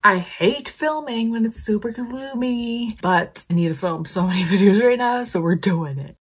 I hate filming when it's super gloomy, but I need to film so many videos right now, so we're doing it.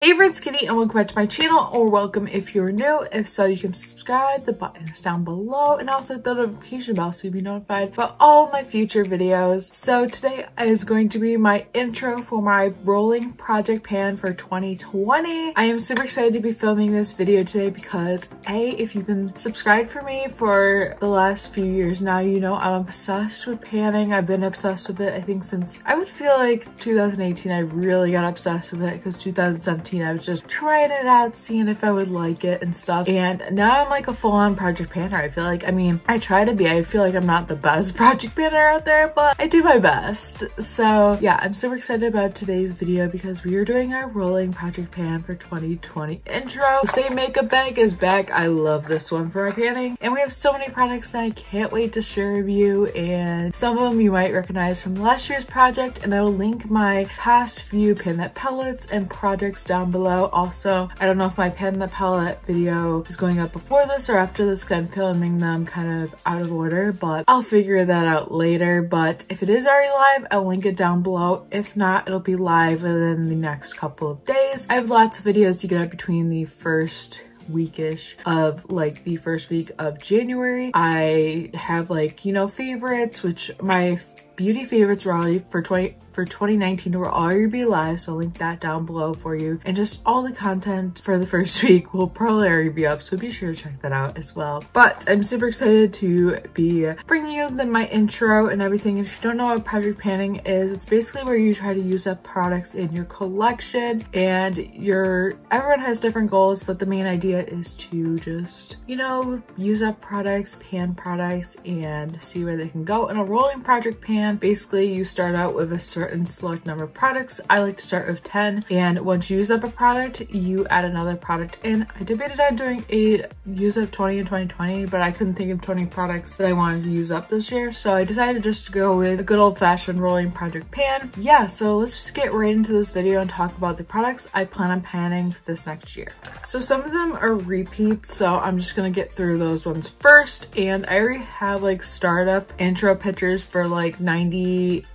Hey friends, Kitty, and welcome back to my channel, or welcome if you're new. If so, you can subscribe. The button is down below, and also hit the notification bell so you'll be notified about all my future videos. So today is going to be my intro for my rolling project pan for 2020. I am super excited to be filming this video today because if you've been subscribed for me for the last few years now, you know I'm obsessed with panning. I've been obsessed with it, I think, since I would feel like 2018 I really got obsessed with it, because 2017 I was just trying it out, seeing if I would like it and stuff. And now I'm like a full-on project panner. I feel like, I mean, I try to be. I feel like I'm not the best project panner out there, but I do my best. So yeah, I'm super excited about today's video because we are doing our rolling project pan for 2020 intro. Say Makeup Bag is back. I love this one for my panning. And we have so many products that I can't wait to share with you. And some of them you might recognize from last year's project. And I will link my past few Pan That palettes and projects down below. Also, I don't know if my Pan That palette video is going up before this or after this, because I'm filming them kind of out of order, but I'll figure that out later. But if it is already live, I'll link it down below. If not, it'll be live within the next couple of days. I have lots of videos to get up between the first weekish of like the first week of January. I have, like, you know, favorites, which my beauty favorites were already for 2019 will already be live, so I'll link that down below for you. And just all the content for the first week will probably already be up, so be sure to check that out as well. But I'm super excited to be bringing you my intro and everything. If you don't know what project panning is, it's basically where you try to use up products in your collection, and everyone has different goals, but the main idea is to just, you know, use up products, pan products, and see where they can go. In a rolling project pan, basically you start out with a certain select number of products. I like to start with 10, and once you use up a product, you add another product in. I debated on doing a use up 20 in 2020, but I couldn't think of 20 products that I wanted to use up this year, so I decided just to go with a good old-fashioned rolling project pan. Yeah, so let's just get right into this video and talk about the products I plan on panning for this next year. So some of them are repeats, so I'm just gonna get through those ones first. And I already have like startup intro pictures for like 98%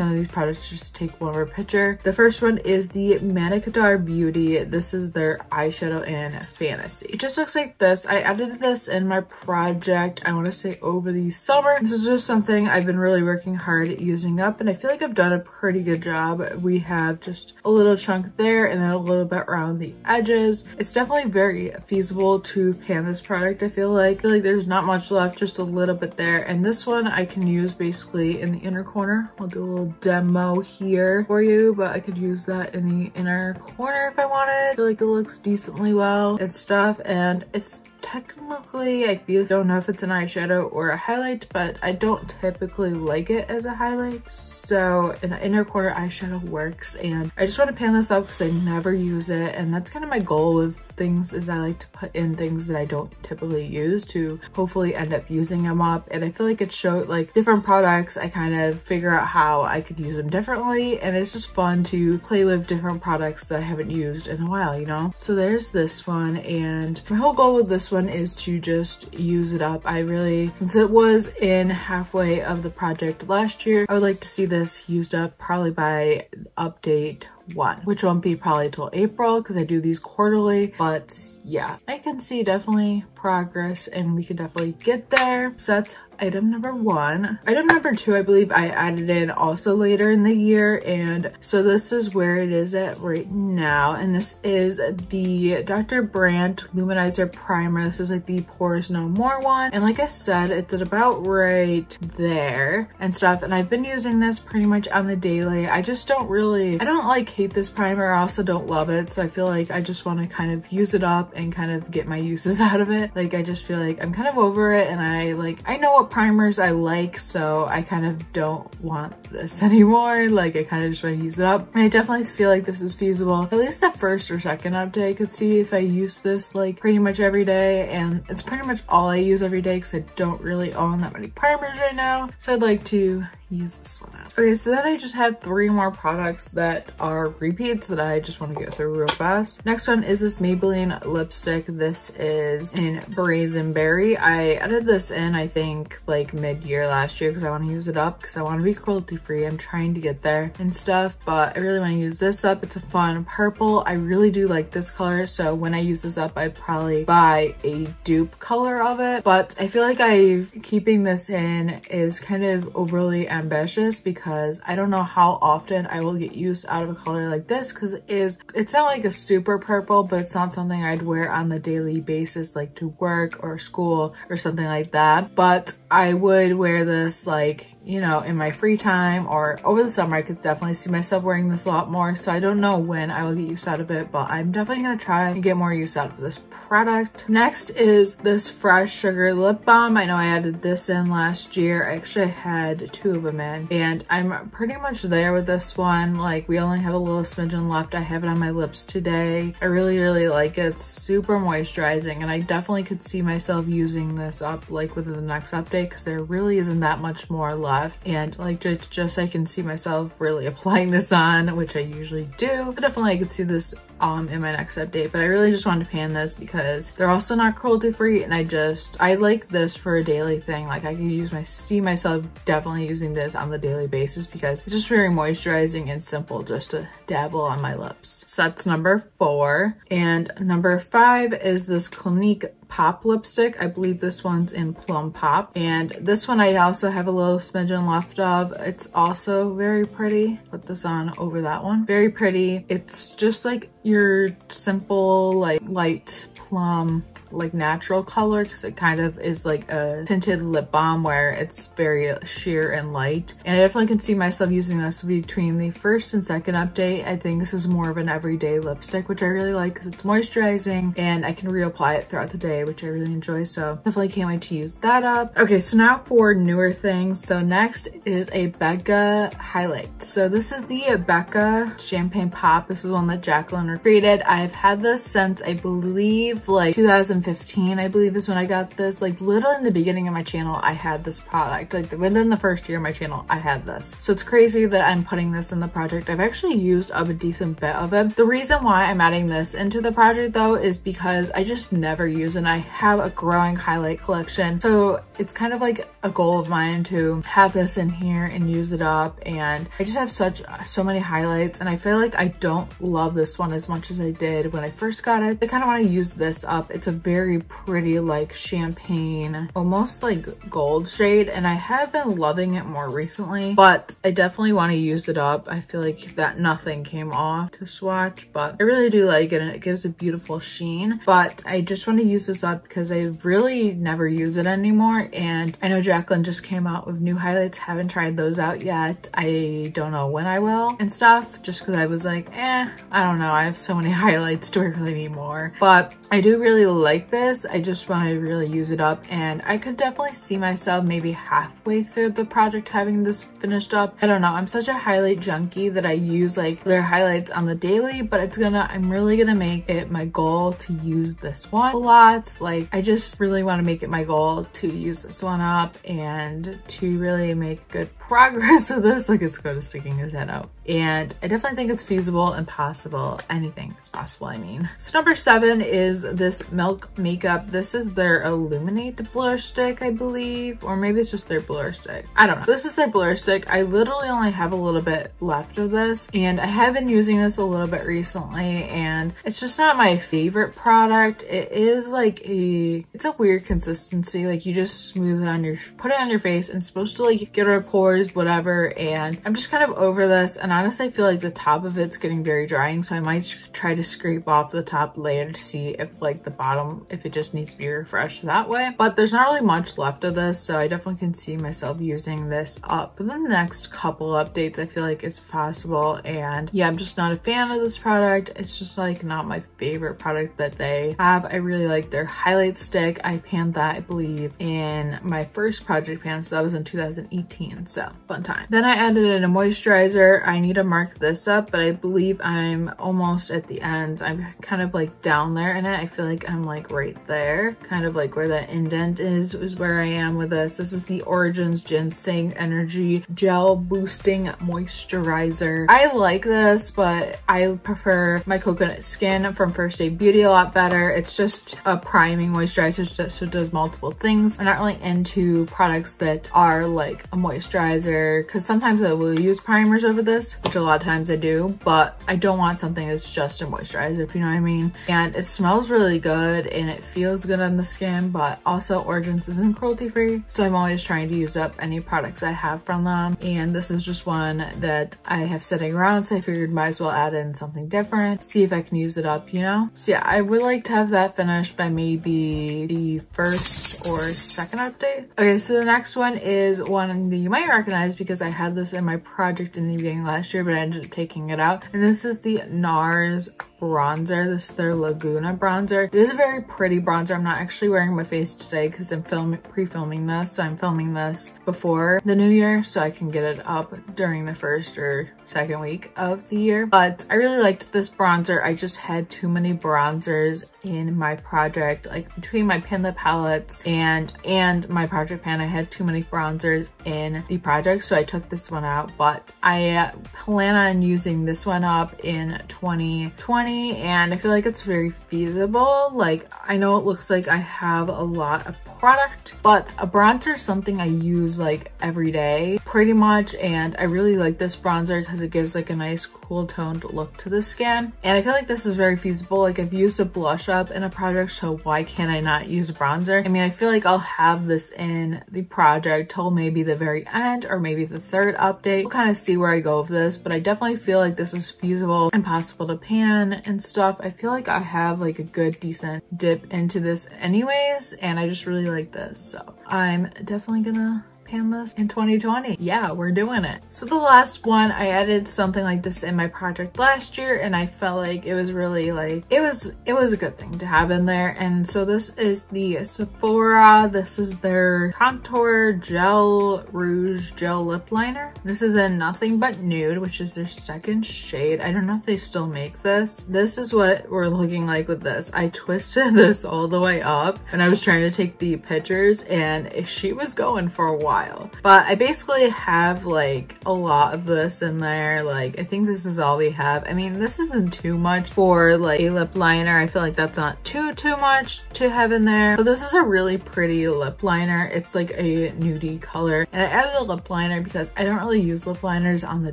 of these products. Just take one more picture. The first one is the Katiexobeauty. This is their eyeshadow in Fantasy. It just looks like this. I added this in my project, I want to say over the summer. This is just something I've been really working hard at using up, and I feel like I've done a pretty good job. We have just a little chunk there and then a little bit around the edges. It's definitely very feasible to pan this product. I feel like there's not much left, just a little bit there. And this one I can use basically in the inner corner. I'll do a little demo here for you, but I could use that in the inner corner if I wanted. I feel like it looks decently well and stuff, and it's technically, I don't know if it's an eyeshadow or a highlight, but I don't typically like it as a highlight. So an inner corner eyeshadow works, and I just want to pan this up because I never use it, and that's kind of my goal with things, is I like to put in things that I don't typically use to hopefully end up using them up. And I feel like it showed, like, different products, I kind of figure out how I could use them differently, and it's just fun to play with different products that I haven't used in a while, you know? So there's this one, and my whole goal with this one is to just use it up. I really, since it was in halfway of the project last year, I would like to see this used up probably by update 1, which won't be probably till April because I do these quarterly. But yeah, I can see definitely progress, and we can definitely get there. So that's item number 1. Item number 2, I believe I added in also later in the year, and so this is where it is at right now, and this is the Dr. Brandt Luminizer Primer. This is like the Pores No More one, and like I said, it's at about right there and stuff, and I've been using this pretty much on the daily. I just don't like hate this primer. I also don't love it, so I feel like I just want to kind of use it up and kind of get my uses out of it. Like, I just feel like I'm kind of over it, and I know what primers I like, so I kind of don't want this anymore. Like, I kind of just want to use it up, and I definitely feel like this is feasible. At least the first or second update I could see if I use this like pretty much every day, and it's pretty much all I use every day because I don't really own that many primers right now. So I'd like to use this one out. Okay, so then I just have 3 more products that are repeats that I just want to get through real fast. Next one is this Maybelline lipstick. This is in Brazen Berry. I added this in, I think, like mid-year last year because I want to use it up because I want to be cruelty-free. I'm trying to get there and stuff, but I really want to use this up. It's a fun purple. I really do like this color, so when I use this up, I'd probably buy a dupe color of it, but I feel like keeping this in is kind of overly ambitious because I don't know how often I will get use out of a color like this because it's not like a super purple, but it's not something I'd wear on the daily basis, like to work or school or something like that. But I would wear this, like, you know, in my free time or over the summer. I could definitely see myself wearing this a lot more, so I don't know when I will get use out of it, but I'm definitely gonna try and get more use out of this product. Next is this Fresh Sugar Lip Balm. I know I added this in last year. I actually had 2 of them in, and I'm pretty much there with this one. Like, we only have a little smidgen left. I have it on my lips today. I really like it. It's super moisturizing, and I definitely could see myself using this up like within the next update because there really isn't that much more left, and like just I can see myself really applying this on, which I usually do. But definitely I could see this in my next update, but I really just wanted to pan this because they're also not cruelty free, and I like this for a daily thing. Like, I can see myself definitely using this on the daily basis because it's just very moisturizing and simple just to dabble on my lips. So that's number 4. And number 5 is this Clinique Pop lipstick. I believe this one's in Plum Pop, and this one I also have a little smidgen left of. It's also very pretty. Put this on over that one. Very pretty. It's just like your simple, like, light plum, like, natural color, because it kind of is like a tinted lip balm where it's very sheer and light. And I definitely can see myself using this between the first and second update. I think this is more of an everyday lipstick, which I really like because it's moisturizing and I can reapply it throughout the day, which I really enjoy. So definitely can't wait to use that up. Okay, so now for newer things. So next is a Becca highlight. So this is the Becca Champagne Pop. This is one that Jacqueline created. I've had this since, I believe, like 2015, I believe is when I got this. Like, little in the beginning of my channel, I had this product. Like, within the first year of my channel, I had this. So it's crazy that I'm putting this in the project. I've actually used up a decent bit of it. The reason why I'm adding this into the project though is because I just never use it, and I have a growing highlight collection. So it's kind of like a goal of mine to have this in here and use it up. And I just have so many highlights, and I feel like I don't love this one as much as I did when I first got it. I kind of want to use this up. It's a very pretty, like, champagne, almost like gold shade, and I have been loving it more recently, but I definitely want to use it up. I feel like that nothing came off to swatch, but I really do like it, and it gives a beautiful sheen. But I just want to use this up because I really never use it anymore, and I know Jacqueline just came out with new highlights. Haven't tried those out yet. I don't know when I will and stuff, just because I was like, I don't know, I have so many highlights, do I really need more? But I do really like this. I just want to really use it up, and I could definitely see myself maybe halfway through the project having this finished up. I don't know, I'm such a highlight junkie that I use like their highlights on the daily, but I'm really gonna make it my goal to use this one a lot. Like, I just really want to make it my goal to use this one up and to really make good progress with this. Like, it's good to sticking his head out. And I definitely think it's feasible and possible. Anything is possible, I mean. So number 7 is this Milk Makeup. This is their Illuminate Blur Stick, I believe, or maybe it's just their blur stick. I don't know. This is their blur stick. I literally only have a little bit left of this, and I have been using this a little bit recently, and it's just not my favorite product. It is like it's a weird consistency. Like, you just smooth it put it on your face, and it's supposed to like get rid of pores, whatever. And I'm just kind of over this, and honestly I feel like the top of it's getting very drying, so I might try to scrape off the top layer to see if like the bottom, if it just needs to be refreshed that way. But there's not really much left of this, so I definitely can see myself using this up within the next couple updates. I feel like it's possible, and yeah, I'm just not a fan of this product. It's just like not my favorite product that they have. I really like their highlight stick. I panned that, I believe, in my first project pan, so that was in 2018, so fun time. Then I added in a moisturizer. I I need to mark this up, but I believe I'm almost at the end. I'm kind of like down there in it. I feel like I'm like right there, kind of like where that indent is where I am with this. This is the Origins Ginseng Energy Gel Boosting Moisturizer. I like this, but I prefer my Coconut Skin from First Aid Beauty a lot better. It's just a priming moisturizer, so it does multiple things. I'm not really into products that are like a moisturizer, because sometimes I will use primers over this, which a lot of times I do, but I don't want something that's just a moisturizer, if you know what I mean. And it smells really good and it feels good on the skin, but also Origins isn't cruelty free, so I'm always trying to use up any products I have from them. And this is just one that I have sitting around, so I figured might as well add in something different, see if I can use it up, you know? So yeah, I would like to have that finished by maybe the first or second update. Okay, so the next one is one that you might recognize because I had this in my project in the beginning last year, but I ended up taking it out. And this is the NARS bronzer. This is their Laguna bronzer. It is a very pretty bronzer. I'm not actually wearing my face today because I'm pre-filming this, so I'm filming this before the new year so I can get it up during the first or second week of the year. But I really liked this bronzer. I just had too many bronzers in my project, like between my Pin Lip palettes and my project pan. I had too many bronzers in the project, so I took this one out, but I plan on using this one up in 2020, and I feel like it's very feasible. Like, I know it looks like I have a lot of product, but a bronzer is something I use like every day pretty much, and I really like this bronzer because it gives like a nice cool toned look to the skin, and I feel like this is very feasible. Like, I've used a blush up in a project, so why can't I not use a bronzer? I mean, I feel like I'll have this in the project till maybe the very end or maybe the third update. We'll kind of see where I go with this, but I definitely feel like this is feasible and possible to pan and stuff. I feel like I have like a good decent dip into this anyways, and I just really like this, so I'm definitely gonna pan this in 2020. Yeah, we're doing it. So the last one, I added something like this in my project last year, and I felt like it was really like, it was a good thing to have in there. And so this is the Sephora. This is their Contour Gel Rouge Gel Lip Liner. This is in Nothing But Nude, which is their second shade. I don't know if they still make this. This is what we're looking like with this. I twisted this all the way up and I was trying to take the pictures, and she was going for a while. But I basically have like a lot of this in there. Like, I think this is all we have. I mean, this isn't too much for like a lip liner. I feel like that's not too much to have in there. But this is a really pretty lip liner. It's like a nudie color. And I added a lip liner because I don't really use lip liners on the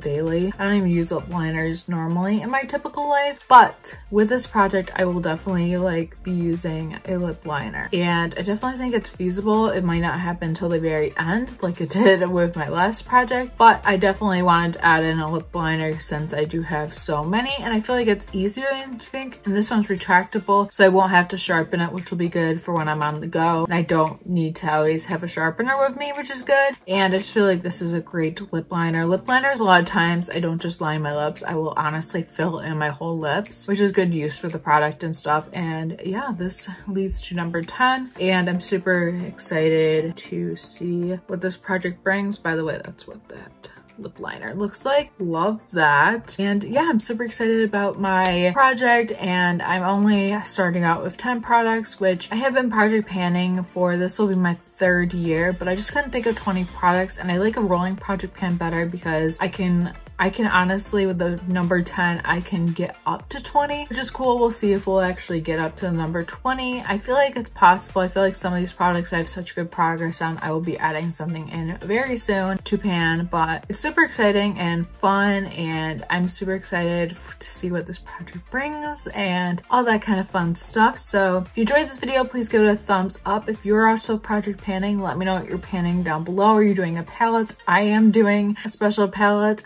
daily. I don't even use lip liners normally in my typical life. But with this project, I will definitely like be using a lip liner. And I definitely think it's feasible. It might not happen until the very end, like it did with my last project, but I definitely wanted to add in a lip liner since I do have so many, and I feel like it's easier than you think. And this one's retractable, so I won't have to sharpen it, which will be good for when I'm on the go, and I don't need to always have a sharpener with me, which is good. And I just feel like this is a great lip liner. Lip liners, a lot of times I don't just line my lips, I will honestly fill in my whole lips, which is good use for the product and stuff. And yeah, this leads to number 10, and I'm super excited to see what this project brings. By the way, that's what that lip liner looks like. Love that. And yeah, I'm super excited about my project, and I'm only starting out with 10 products, which I have been project panning for. This will be my third year, but I just couldn't think of 20 products, and I like a rolling project pan better because I can honestly, with the number 10, I can get up to 20, which is cool. We'll see if we'll actually get up to the number 20. I feel like it's possible. I feel like some of these products I have such good progress on. I will be adding something in very soon to pan, but it's super exciting and fun, and I'm super excited to see what this project brings and all that kind of fun stuff. So if you enjoyed this video, please give it a thumbs up. If you're also project panning, let me know what you're panning down below. Are you doing a palette? I am doing a special palette.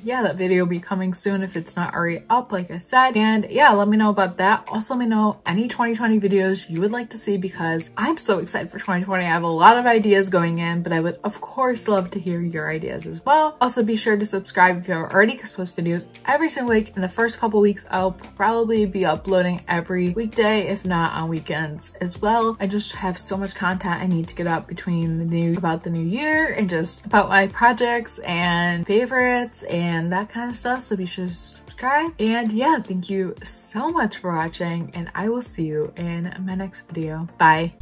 Yeah, that video will be coming soon if it's not already up, like I said. And yeah, let me know about that. Also, let me know any 2020 videos you would like to see, because I'm so excited for 2020. I have a lot of ideas going in, but I would of course love to hear your ideas as well. Also, be sure to subscribe if you haven't already, because I post videos every single week. In the first couple weeks, I'll probably be uploading every weekday, if not on weekends as well. I just have so much content I need to get up between about the new year and just about my projects and favorites updates and that kind of stuff, so be sure to subscribe. And yeah, thank you so much for watching, and I will see you in my next video. Bye.